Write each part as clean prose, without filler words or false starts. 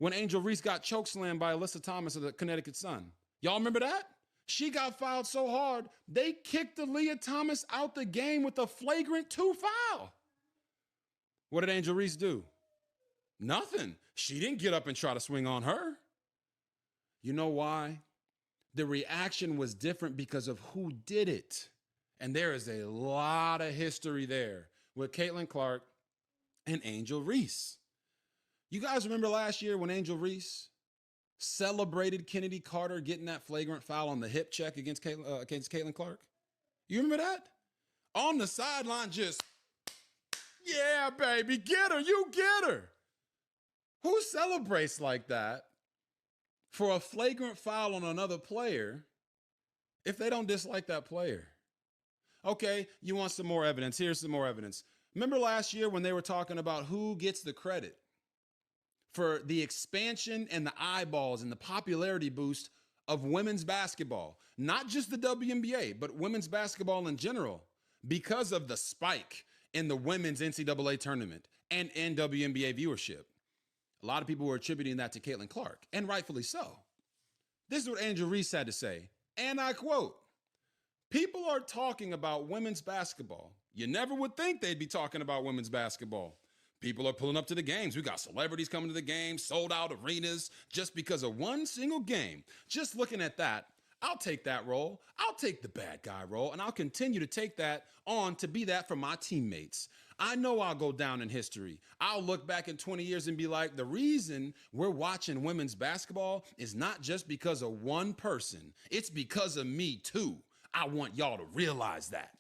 when Angel Reese got chokeslammed by Alyssa Thomas of the Connecticut Sun. Y'all remember that? She got fouled so hard, they kicked Aaliyah Thomas out the game with a flagrant 2 foul. What did Angel Reese do? Nothing. She didn't get up and try to swing on her. You know why? The reaction was different because of who did it. And there is a lot of history there with Caitlin Clark and Angel Reese. You guys remember last year when Angel Reese celebrated Kennedy Carter getting that flagrant foul on the hip check against Caitlin Clark? You remember that? On the sideline, just, yeah, baby, get her, you get her. Who celebrates like that for a flagrant foul on another player if they don't dislike that player? Okay, you want some more evidence? Here's some more evidence. Remember last year when they were talking about who gets the credit for the expansion and the eyeballs and the popularity boost of women's basketball, not just the WNBA, but women's basketball in general, because of the spike in the women's NCAA tournament and in WNBA viewership? A lot of people were attributing that to Caitlin Clark, and rightfully so. This is what Angel Reese had to say, and I quote, "People are talking about women's basketball. You never would think they'd be talking about women's basketball. People are pulling up to the games. We got celebrities coming to the games, sold out arenas just because of one single game. Just looking at that, I'll take that role. I'll take the bad guy role, and I'll continue to take that on to be that for my teammates. I know I'll go down in history. I'll look back in 20 years and be like, the reason we're watching women's basketball is not just because of one person. It's because of me too. I want y'all to realize that."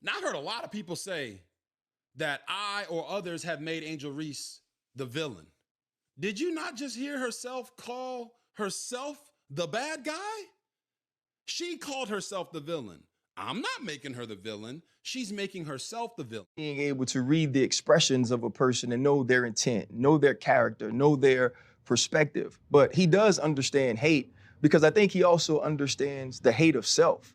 Now, I heard a lot of people say that I or others have made Angel Reese the villain. Did you not just hear herself call herself the bad guy? She called herself the villain. I'm not making her the villain. She's making herself the villain. Being able to read the expressions of a person and know their intent, know their character, know their perspective. But he does understand hate because I think he also understands the hate of self.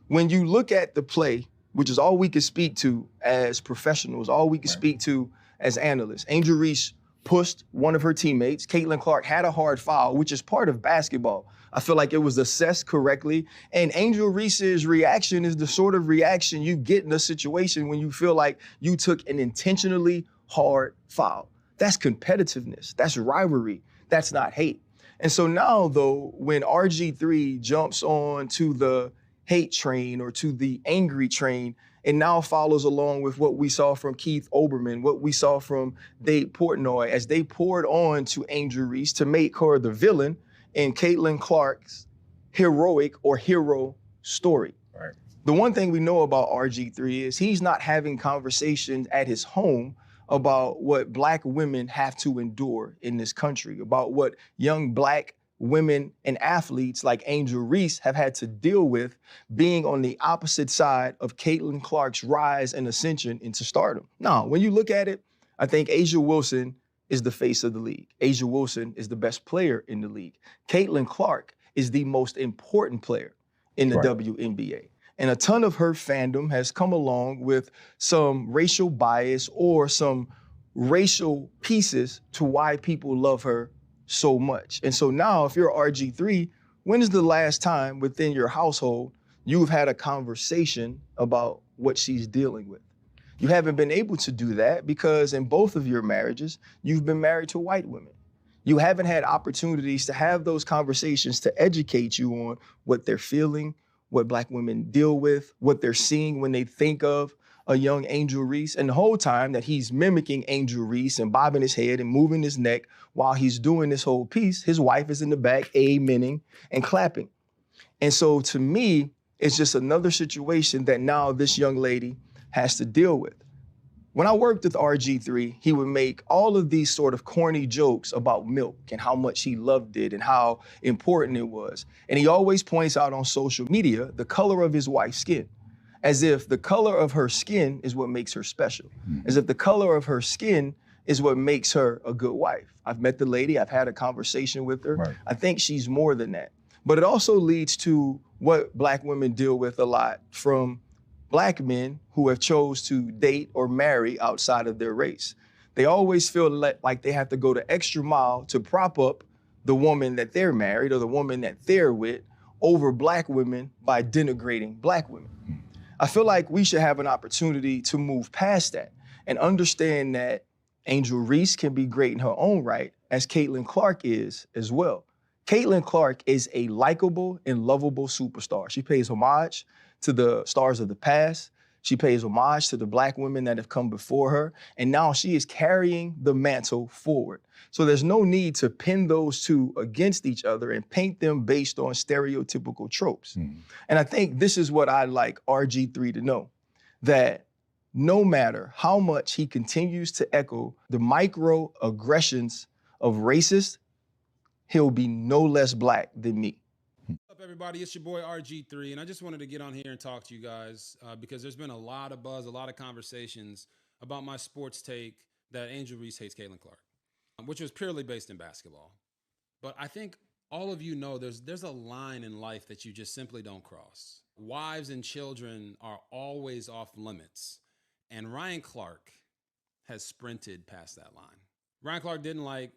When you look at the play, which is all we can speak to as professionals, all we can speak to as analysts, Angel Reese pushed one of her teammates. Caitlin Clark had a hard foul, which is part of basketball. I feel like it was assessed correctly. And Angel Reese's reaction is the sort of reaction you get in a situation when you feel like you took an intentionally hard foul. That's competitiveness. That's rivalry. That's not hate. And so now, though, when RG3 jumps on to the hate train or to the angry train, and now follows along with what we saw from Keith Olbermann, what we saw from Dave Portnoy, as they poured on to Angel Reese to make her the villain in Caitlin Clark's heroic or hero story. Right. The one thing we know about RG3 is he's not having conversations at his home about what Black women have to endure in this country, about what young Black women and athletes like Angel Reese have had to deal with being on the opposite side of Caitlin Clark's rise and ascension into stardom. Now, when you look at it, I think A'ja Wilson is the face of the league. A'ja Wilson is the best player in the league. Caitlin Clark is the most important player in the WNBA. And a ton of her fandom has come along with some racial bias or some racial pieces to why people love her so much. And so now, if you're RG3, when is the last time within your household you've had a conversation about what she's dealing with? You haven't been able to do that because in both of your marriages, you've been married to white women. You haven't had opportunities to have those conversations to educate you on what they're feeling, what Black women deal with, what they're seeing when they think of a young Angel Reese. And the whole time that he's mimicking Angel Reese and bobbing his head and moving his neck while he's doing this whole piece, his wife is in the back amening and clapping. And so to me, it's just another situation that now this young lady has to deal with. When I worked with RG3, he would make all of these sort of corny jokes about milk and how much he loved it and how important it was. And he always points out on social media the color of his wife's skin, as if the color of her skin is what makes her special, as if the color of her skin is what makes her a good wife. I've met the lady, I've had a conversation with her. Right. I think she's more than that. But it also leads to what Black women deal with a lot from Black men who have chose to date or marry outside of their race. They always feel like they have to go the extra mile to prop up the woman that they're married or the woman that they're with over Black women by denigrating Black women. I feel like we should have an opportunity to move past that and understand that Angel Reese can be great in her own right, as Caitlin Clark is as well. Caitlin Clark is a likable and lovable superstar. She pays homage to the stars of the past. She pays homage to the Black women that have come before her. And now she is carrying the mantle forward. So there's no need to pin those two against each other and paint them based on stereotypical tropes. And I think this is what I'd like RG3 to know, that no matter how much he continues to echo the microaggressions of racists, he'll be no less Black than me. What's up, everybody? It's your boy RG3, and I just wanted to get on here and talk to you guys because there's been a lot of buzz, a lot of conversations about my sports take that Angel Reese hates Caitlin Clark, which was purely based in basketball. But I think all of you know there's a line in life that you just simply don't cross. Wives and children are always off limits, and Ryan Clark has sprinted past that line. Ryan Clark didn't like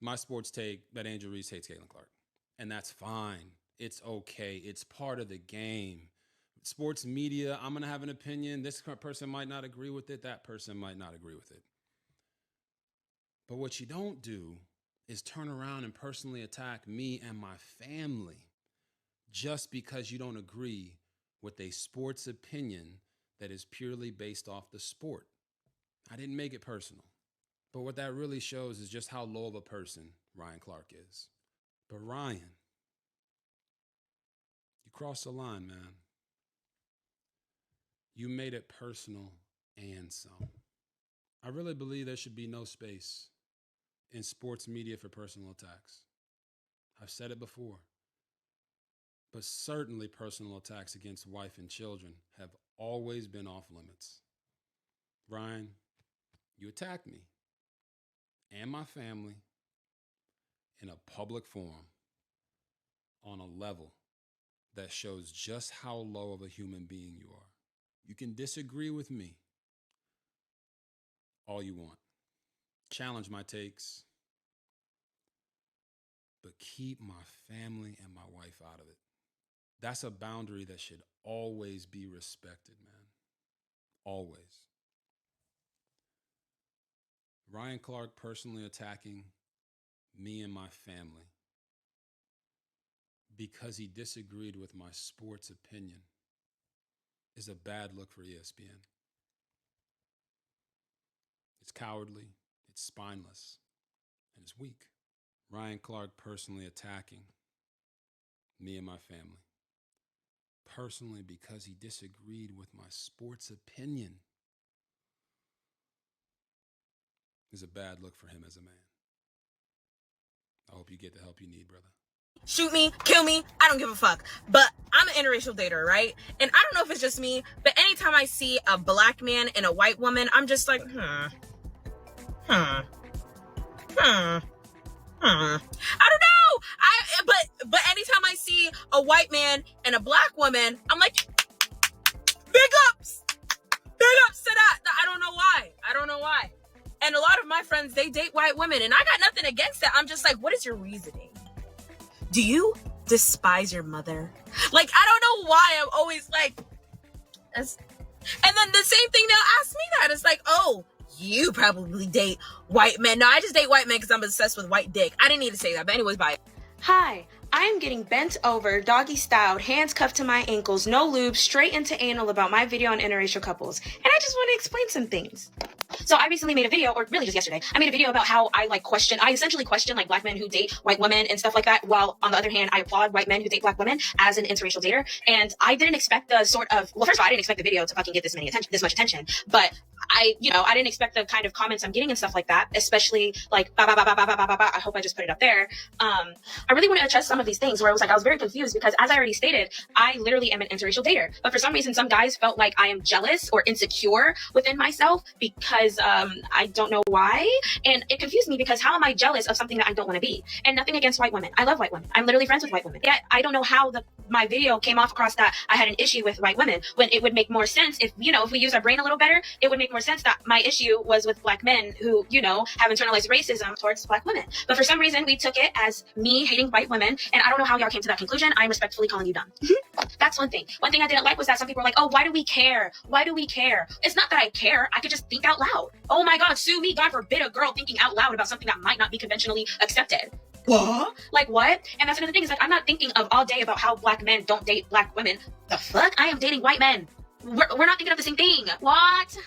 my sports take that Angel Reese hates Caitlin Clark, and that's fine. It's okay. It's part of the game. Sports media, I'm going to have an opinion. This person might not agree with it. That person might not agree with it. But what you don't do is turn around and personally attack me and my family just because you don't agree with a sports opinion that is purely based off the sport. I didn't make it personal. But what that really shows is just how low of a person Ryan Clark is. But Ryan, you crossed the line, man. You made it personal and some. I really believe there should be no space in sports media for personal attacks. I've said it before. But certainly personal attacks against wife and children have always been off limits. Ryan, you attacked me and my family in a public forum on a level that shows just how low of a human being you are. You can disagree with me all you want. Challenge my takes, but keep my family and my wife out of it. That's a boundary that should always be respected, man. Always. Ryan Clark personally attacking me and my family because he disagreed with my sports opinion is a bad look for ESPN. It's cowardly, it's spineless, and it's weak. Ryan Clark personally attacking me and my family, personally because he disagreed with my sports opinion, is a bad look for him as a man. I hope you get the help you need, brother. Shoot me, kill me, I don't give a fuck. But I'm an interracial dater, right? And I don't know if it's just me, but anytime I see a Black man and a white woman, I'm just like, I don't know. But anytime I see a white man and a Black woman, I'm like, big ups to that. I don't know why. And a lot of my friends, they date white women, and I got nothing against that. I'm just like, what is your reasoning? Do you despise your mother? Like, I don't know why I'm always like, and then the same thing, they'll ask me that. It's like, oh, you probably date white men. No, I just date white men because I'm obsessed with white dick. I didn't need to say that, but anyways, bye. Hi, I am getting bent over, doggy styled, hands cuffed to my ankles, no lube, straight into anal about my video on interracial couples. And I just want to explain some things. So I recently made a video, or really just yesterday, I made a video about how I essentially question like Black men who date white women and stuff like that, while on the other hand, I applaud white men who date Black women as an interracial dater. And I didn't expect the first of all, I didn't expect the video to fucking get this much attention, but I didn't expect the kind of comments I'm getting and stuff like that, especially like, I hope I just put it up there. I really want to address some of these things where I was very confused because, as I already stated, I literally am an interracial dater. But for some reason, some guys felt like I am jealous or insecure within myself because I don't know why. And it confused me because how am I jealous of something that I don't want to be? And nothing against white women. I love white women. I'm literally friends with white women. Yet I don't know how my video came off across that I had an issue with white women, when it would make more sense if we use our brain a little better. It would make more more sense that my issue was with black men who, you know, have internalized racism towards black women. But for some reason, we took it as me hating white women, and I don't know how y'all came to that conclusion. I'm respectfully calling you dumb. That's one thing. One thing I didn't like was that some people were like, oh, why do we care? Why do we care? It's not that I care. I could just think out loud. Oh my God, sue me. God forbid a girl thinking out loud about something that might not be conventionally accepted. What? Like what? And that's another thing is like, I'm not thinking of all day about how black men don't date black women. The fuck? I am dating white men. We're not thinking of the same thing. What?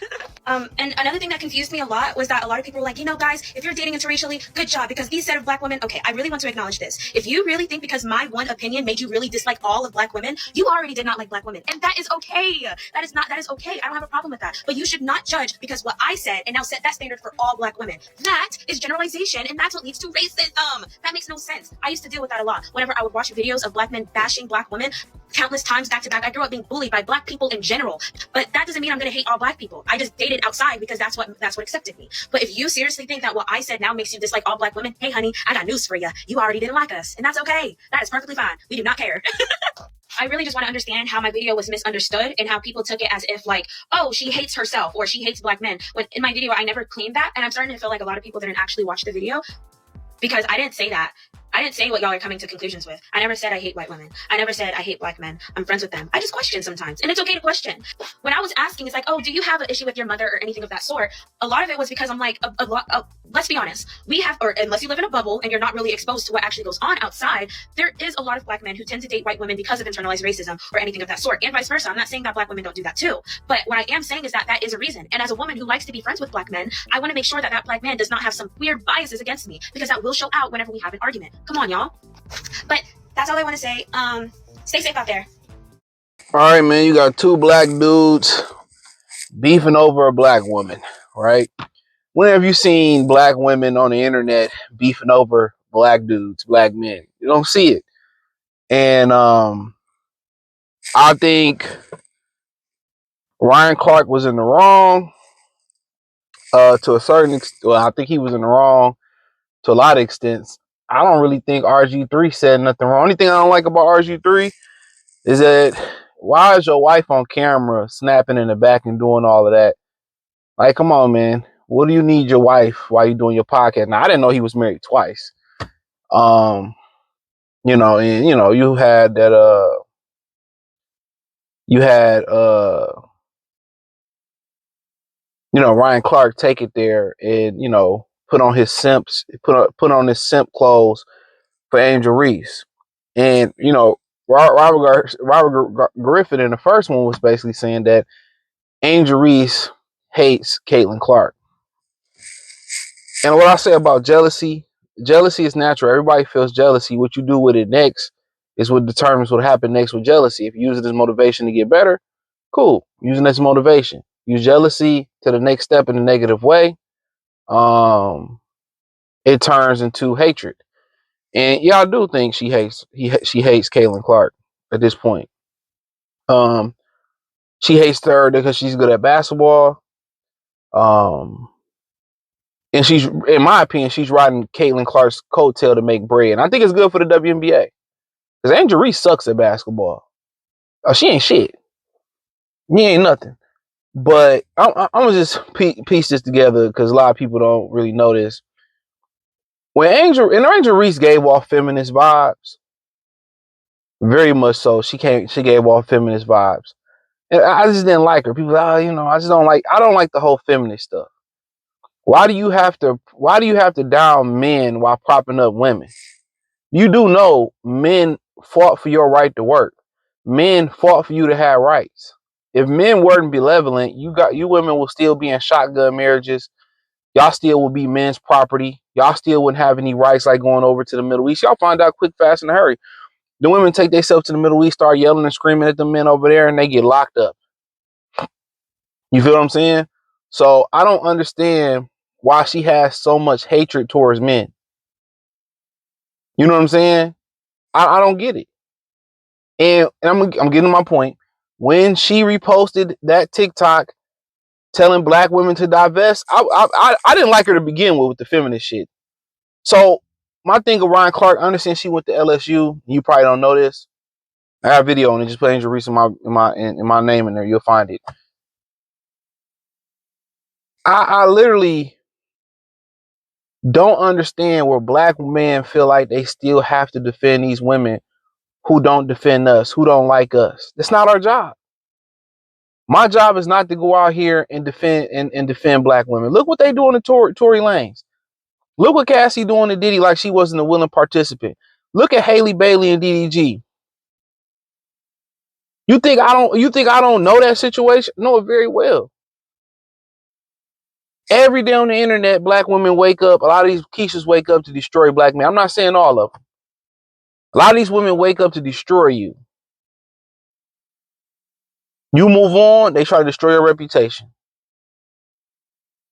And another thing that confused me a lot was that a lot of people were like, you know, guys, if you're dating interracially, good job, because these set of black women, okay, I really want to acknowledge this. If you really think because my one opinion made you really dislike all of black women, you already did not like black women. And that is okay. That is okay. I don't have a problem with that. But you should not judge because what I said and now set that standard for all black women. That is generalization, and that's what leads to racism. That makes no sense. I used to deal with that a lot. Whenever I would watch videos of black men bashing black women, countless times back to back. I grew up being bullied by black people in general, but that doesn't mean I'm going to hate all black people. I just dated outside because that's what accepted me. But if you seriously think that what I said now makes you dislike all black women, hey honey, I got news for you. You already didn't like us, and that's okay. That is perfectly fine. We do not care. I really just want to understand how my video was misunderstood and how people took it as if like, oh, she hates herself or she hates black men. When in my video, I never claimed that, and I'm starting to feel like a lot of people didn't actually watch the video because I didn't say that. I didn't say what y'all are coming to conclusions with. I never said I hate white women. I never said I hate black men. I'm friends with them. I just question sometimes, and it's okay to question. When I was asking, it's like, oh, do you have an issue with your mother or anything of that sort? A lot of it was because I'm like, let's be honest. We have, or unless you live in a bubble and you're not really exposed to what actually goes on outside, there is a lot of black men who tend to date white women because of internalized racism or anything of that sort, and vice versa. I'm not saying that black women don't do that too, but what I am saying is that that is a reason. And as a woman who likes to be friends with black men, I want to make sure that that black man does not have some weird biases against me, because that will show out whenever we have an argument. Come on, y'all. But that's all I want to say. Stay safe out there. All right, man. You got two black dudes beefing over a black woman, right? When have you seen black women on the internet beefing over black dudes, black men? You don't see it. And I think Ryan Clark was in the wrong to a certain extent. Well, I think he was in the wrong to a lot of extents. I don't really think RG3 said nothing wrong. Only thing I don't like about RG3 is that why is your wife on camera snapping in the back and doing all of that? Like, come on, man. What do you need your wife while you doing your podcast? Now, I didn't know he was married twice. You know, and you know, you had you know, Ryan Clark take it there and, you know, put on his simp clothes for Angel Reese. And, you know, Robert Griffin in the first one was basically saying that Angel Reese hates Caitlin Clark. And what I say about jealousy is natural. Everybody feels jealousy. What you do with it next is what determines what happened next with jealousy. If you use it as motivation to get better, cool. Using it as motivation. Use jealousy to the next step in a negative way. It turns into hatred. And yeah, I do think she hates Caitlin Clark at this point. She hates her because she's good at basketball. And she's, in my opinion, she's riding Caitlin Clark's coattail to make bread. And I think it's good for the WNBA. Because Angel Reese sucks at basketball. She ain't shit. He ain't nothing. But I'm going to just piece this together because a lot of people don't really know this. When Angel Reese gave off feminist vibes, very much so. She gave off feminist vibes. And I just didn't like her. People, I don't like the whole feminist stuff. Why do you have to down men while propping up women? You do know men fought for your right to work. Men fought for you to have rights. If men weren't benevolent, you women will still be in shotgun marriages. Y'all still will be men's property. Y'all still wouldn't have any rights like going over to the Middle East. Y'all find out quick, fast, in a hurry. The women take themselves to the Middle East, start yelling and screaming at the men over there, and they get locked up. You feel what I'm saying? So I don't understand why she has so much hatred towards men. You know what I'm saying? I don't get it. And I'm getting to my point. When she reposted that TikTok telling black women to divest, I didn't like her to begin with the feminist shit. So my thing of Ryan Clark, I understand she went to LSU. You probably don't know this. I have a video on it. Just put Angel Reese in my name in there. You'll find it. I literally don't understand where black men feel like they still have to defend these women who don't defend us, who don't like us. That's not our job. My job is not to go out here and defend black women. Look what they do on the Tory Lanez. Look what Cassie doing to Diddy like she wasn't a willing participant. Look at Haley Bailey and DDG. You think I don't know that situation? Know it very well. Every day on the internet, black women wake up. A lot of these Keishas wake up to destroy black men. I'm not saying all of them. A lot of these women wake up to destroy you. You move on, they try to destroy your reputation.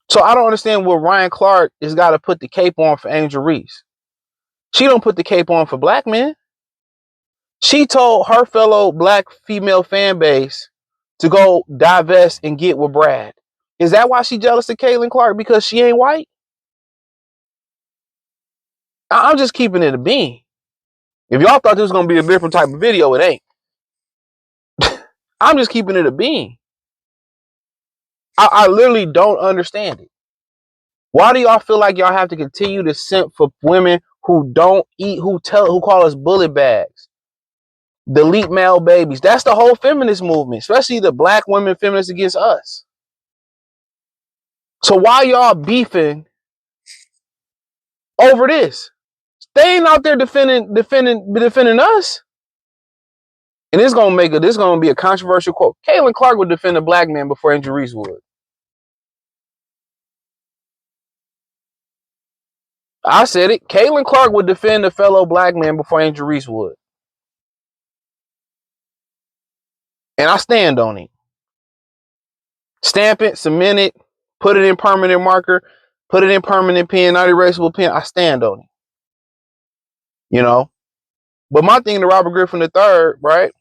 So I don't understand what Ryan Clark has got to put the cape on for Angel Reese. She don't put the cape on for black men. She told her fellow black female fan base to go divest and get with Brad. Is that why she jealous of Caitlin Clark? Because she ain't white? I'm just keeping it a bean. If y'all thought this was going to be a different type of video, it ain't. I'm just keeping it a bean. I literally don't understand it. Why do y'all feel like y'all have to continue to simp for women who don't eat, who call us bullet bags, delete male babies? That's the whole feminist movement, especially the black women feminists against us. So why y'all beefing over this? They ain't out there defending us. And this gonna be a controversial quote. Caitlin Clark would defend a black man before Angel Reese would. I said it. Caitlin Clark would defend a fellow black man before Angel Reese would. And I stand on it. Stamp it, cement it, put it in permanent marker, put it in permanent pen, not erasable pen. I stand on it. You know? But my thing to Robert Griffin III, right?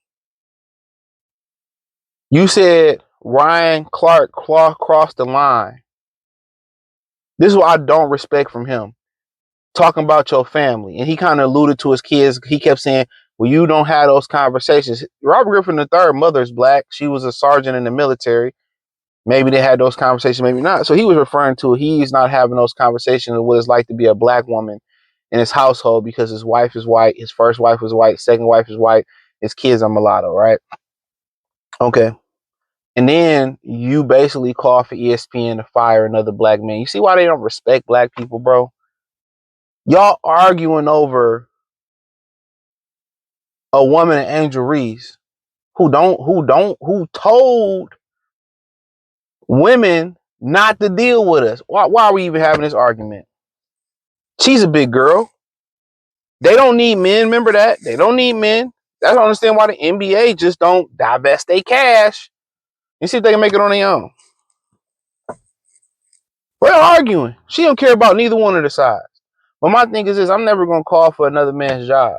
You said Ryan Clark crossed the line. This is what I don't respect from him. Talking about your family. And he kind of alluded to his kids. He kept saying, well, you don't have those conversations. Robert Griffin III, mother's black. She was a sergeant in the military. Maybe they had those conversations, maybe not. So he was referring to he's not having those conversations of what it's like to be a black woman in his household because his wife is white, his first wife was white, second wife is white, his kids are mulatto, right? Okay. And then you basically call for ESPN to fire another black man. You see why they don't respect black people, bro? Y'all arguing over a woman, Angel Reese, who told women not to deal with us. Why are we even having this argument? She's a big girl. They don't need men. Remember that? They don't need men. I don't understand why the NBA just don't divest their cash and see if they can make it on their own. We're arguing. She don't care about neither one of the sides. But my thing is this, I'm never going to call for another man's job.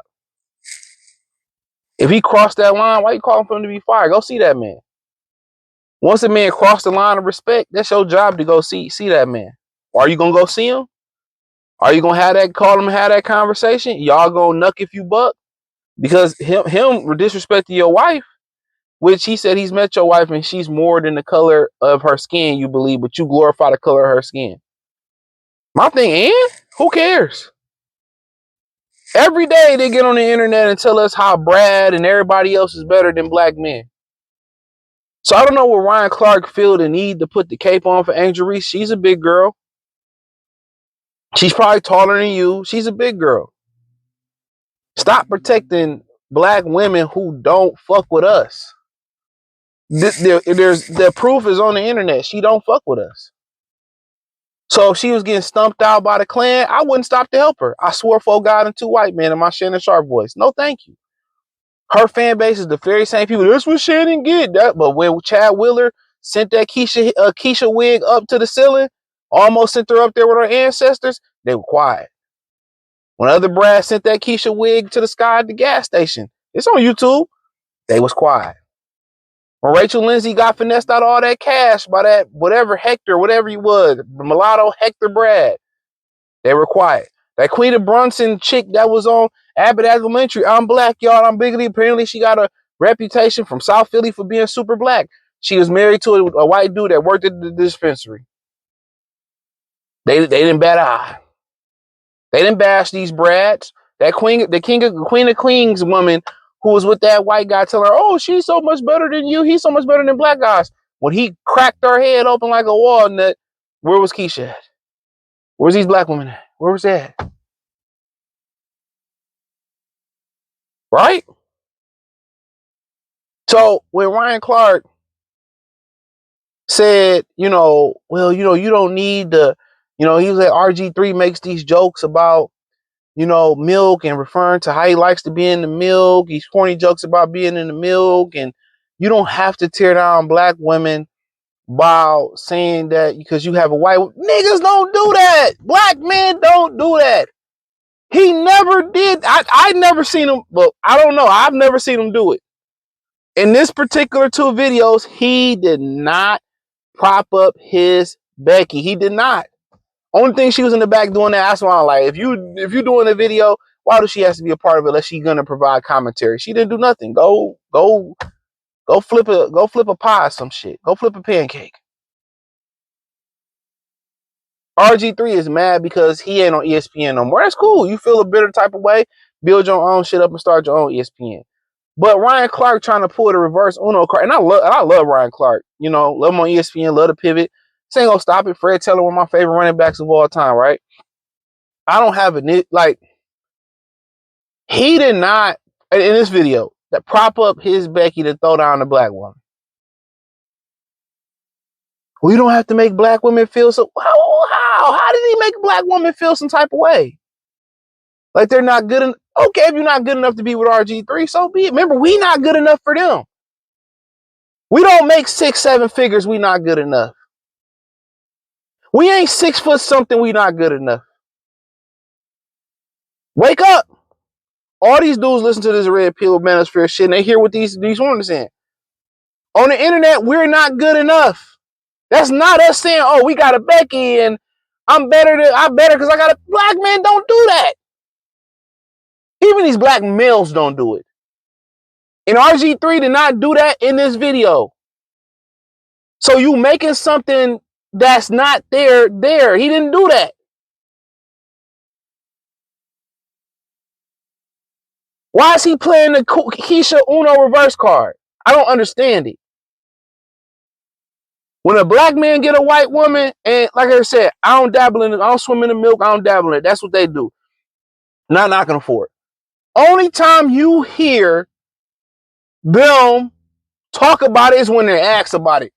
If he crossed that line, why you calling for him to be fired? Go see that man. Once a man crossed the line of respect, that's your job to go see that man. Or are you going to go see him? Are you going to call him and have that conversation? Y'all going to nuck if you buck? Because him disrespecting your wife, which he said he's met your wife and she's more than the color of her skin, you believe, but you glorify the color of her skin. My thing, and who cares? Every day they get on the internet and tell us how Brad and everybody else is better than black men. So I don't know what Ryan Clark feel the need to put the cape on for Angel Reese. She's a big girl. She's probably taller than you. She's a big girl. Stop protecting black women who don't fuck with us. The proof is on the internet. She don't fuck with us. So if she was getting stumped out by the Klan, I wouldn't stop to help her. I swear for God and two white men in my Shannon Sharp voice. No, thank you. Her fan base is the very same people. That's what Shannon get. But when Chad Wheeler sent that Keshia wig up to the ceiling, almost sent her up there with her ancestors, they were quiet. When other Brad sent that Keshia wig to the sky at the gas station, it's on YouTube, they was quiet. When Rachel Lindsay got finessed out all that cash by that Hector, whatever he was, mulatto Hector Brad, they were quiet. That Quita Brunson chick that was on Abbott Elementary, I'm black, y'all, I'm bigoted. Apparently she got a reputation from South Philly for being super black. She was married to a white dude that worked at the dispensary. They didn't bat an eye. They didn't bash these brats. That queen of queens woman who was with that white guy telling her, oh, she's so much better than you. He's so much better than black guys. When he cracked her head open like a walnut, where was Keshia at? Where's these black women at? Where was that? Right? So when Ryan Clark said, you don't need the, he was like, RG3 makes these jokes about, milk and referring to how he likes to be in the milk. These corny jokes about being in the milk. And you don't have to tear down black women by saying that because you have a white, niggas don't do that. Black men don't do that. He never did. I never seen him. Well, I don't know. I've never seen him do it. In this particular 2 videos, he did not prop up his Becky. He did not. Only thing she was in the back doing that. That's why I'm like, if you're doing a video, why does she have to be a part of it unless she's gonna provide commentary? She didn't do nothing. Go flip a pie or some shit. Go flip a pancake. RG3 is mad because he ain't on ESPN no more. That's cool. You feel a bitter type of way, build your own shit up and start your own ESPN. But Ryan Clark trying to pull the reverse Uno card, and I love Ryan Clark. Love him on ESPN, love the pivot. This ain't gonna stop it. Fred Taylor, one of my favorite running backs of all time, right? I don't have he did not in this video that prop up his Becky to throw down the black woman. We don't have to make black women feel so. How did he make a black woman feel some type of way? Like they're not good enough. Okay, if you're not good enough to be with RG3, so be it. Remember, we not good enough for them. We don't make 6-7 figures. We not good enough. We ain't 6 foot something. We not good enough. Wake up. All these dudes listen to this red pill manosphere shit and they hear what these women are saying. On the internet, we're not good enough. That's not us saying, oh, we got a Becky and I'm better because I got a black man. Don't do that. Even these black males don't do it. And RG3 did not do that in this video. So you making something that's not there. He didn't do that. Why is he playing the Keshia Uno reverse card? I don't understand it. When a black man get a white woman, and like I said, I don't dabble in it. I don't swim in the milk. I don't dabble in it. That's what they do. Not knocking for it. Only time you hear them talk about it is when they're asked about it.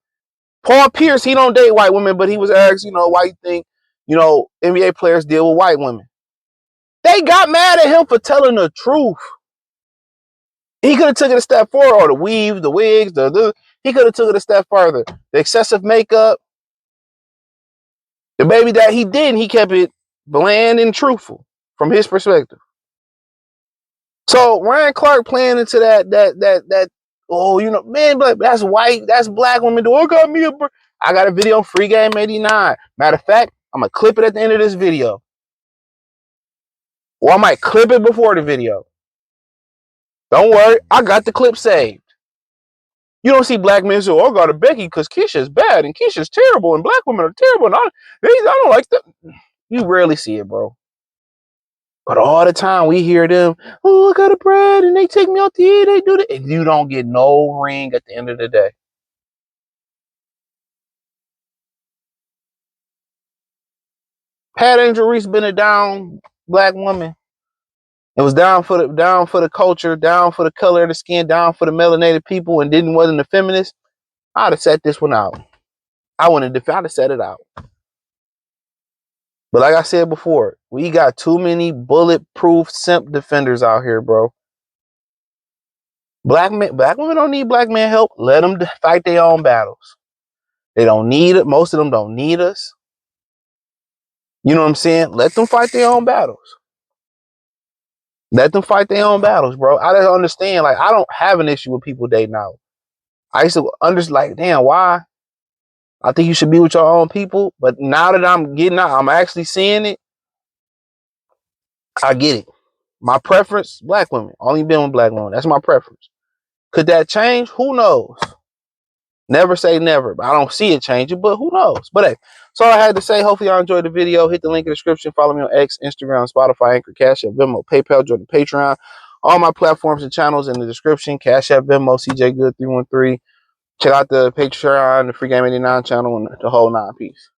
Paul Pierce, he don't date white women, but he was asked, why you think, NBA players deal with white women. They got mad at him for telling the truth. He could have taken it a step forward, or the weave, the wigs, he could have took it a step further. The excessive makeup, the baby that he did, he kept it bland and truthful from his perspective. So Ryan Clark playing into that. Oh, man, that's white, that's black women. I got a video on Free Game 89. Matter of fact, I'm gonna clip it at the end of this video, or I might clip it before the video. Don't worry, I got the clip saved. You don't see black men say, oh, I got a Becky because Keshia's bad and Keshia's terrible and black women are terrible. And I don't like that. You rarely see it, bro. But all the time we hear them, oh, I got a bread and they take me out to eat. They do that. And you don't get no ring at the end of the day. Had Angel Reese been a down black woman, it was down for the culture, down for the color of the skin, down for the melanated people, and wasn't a feminist, I'd have set this one out. I'd have set it out. But like I said before, we got too many bulletproof simp defenders out here, bro. Black women don't need black men help. Let them fight their own battles. They don't need it. Most of them don't need us. You know what I'm saying? Let them fight their own battles. Let them fight their own battles, bro. I don't understand. Like, I don't have an issue with people dating out. I used to understand, damn, why? I think you should be with your own people. But now that I'm getting out, I'm actually seeing it. I get it. My preference, black women. Only been with black women. That's my preference. Could that change? Who knows? Never say never, but I don't see it changing, but who knows? But hey, that's all I had to say. Hopefully y'all enjoyed the video. Hit the link in the description. Follow me on X, Instagram, Spotify, Anchor, Cash App, Venmo, PayPal, join the Patreon. All my platforms and channels in the description. Cash App, Venmo, CJ Good 313. Check out the Patreon, the Free Game 89 channel, and the whole 9 piece.